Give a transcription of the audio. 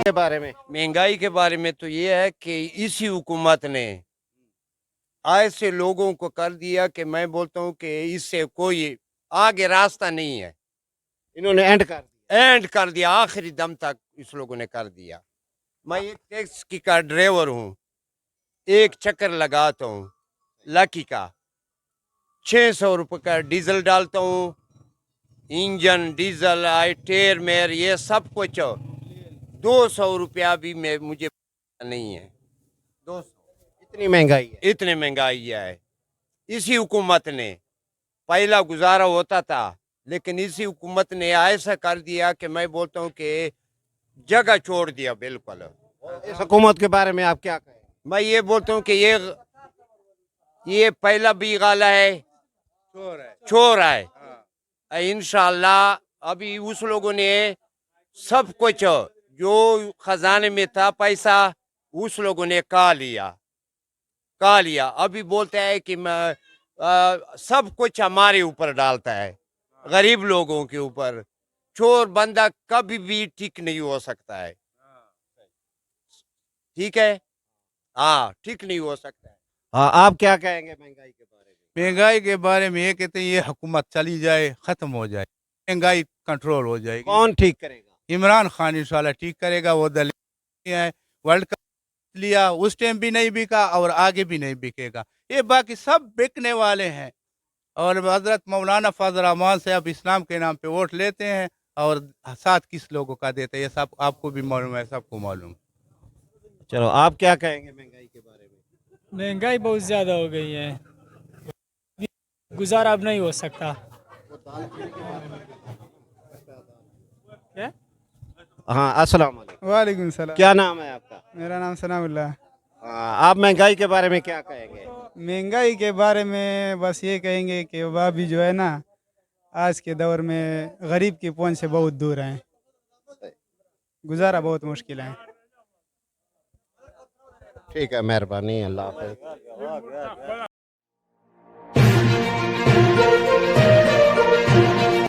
के बारे में? महंगाई के बारे में तो ये है कि इसी हुकूमत ने ऐसे लोगों को कर दिया कि मैं बोलता हूँ कि इससे कोई आगे रास्ता नहीं है। इन्होंने एंड कर दिया। एंड कर दिया, आखिरी दम तक इस लोगों ने कर दिया। मैं एक टैक्सी का ड्राइवर हूँ, एक चक्कर लगाता हूँ लकी का, 600 रुपये का डीजल डालता हूँ, इंजन डीजल टेर मेर ये सब कुछ 200 रुपया भी मुझे नहीं है। 200 इतनी महंगाई है। इतने महंगाई है इसी हुकूमत ने। पहला गुजारा होता था, लेकिन इसी हुकूमत ने ऐसा कर दिया कि मैं बोलता हूँ कि जगह छोड़ दिया बिल्कुल। इस हुकूमत के बारे में आप क्या कहें? मैं ये बोलता हूँ कि ये पहला भी गाला है, चोर है। इंशाल्लाह अभी उस लोगों ने सब कुछ जो खजाने में था पैसा उस लोगों ने का लिया। अभी बोलता है कि मैं सब कुछ हमारे ऊपर डालता है, गरीब लोगों के ऊपर। चोर बंदा कभी भी ठीक नहीं हो सकता है। ठीक है, हाँ ठीक नहीं हो सकता है। हाँ, आप क्या कहेंगे महंगाई के बारे में? महंगाई के बारे में ये कहते हैं ये हुकूमत चली जाए, खत्म हो जाए, महंगाई कंट्रोल हो जाएगी। कौन ठीक करेगा? इमरान खान इंशाल्लाह ठीक करेगा। वो दल है, वर्ल्ड कप लिया उस टाइम भी नहीं बिका और आगे भी नहीं बिकेगा। ये बाकी सब बिकने वाले हैं। और हजरत मौलाना फजल रहमान से अब इस्लाम के नाम पे वोट लेते हैं और साथ किस लोगों का देते हैं ये सब आपको भी मालूम है, सबको मालूम। चलो, आप क्या कहेंगे महंगाई के बारे में? महंगाई बहुत ज़्यादा हो गई है, गुजारा अब नहीं हो सकता। क्या? हाँ, अस्सलाम वालेकुम। वालेकुम सलाम। क्या नाम है आपका? मेरा नाम सनाउल्लाह। आप महंगाई के बारे में क्या कहेंगे? महंगाई के बारे में बस ये कहेंगे कि वह भी जो है ना, आज के दौर में गरीब की पहुंच से बहुत दूर हैं, गुजारा बहुत मुश्किल है। ठीक है, मेहरबानी, अल्लाह हाफ़िज़।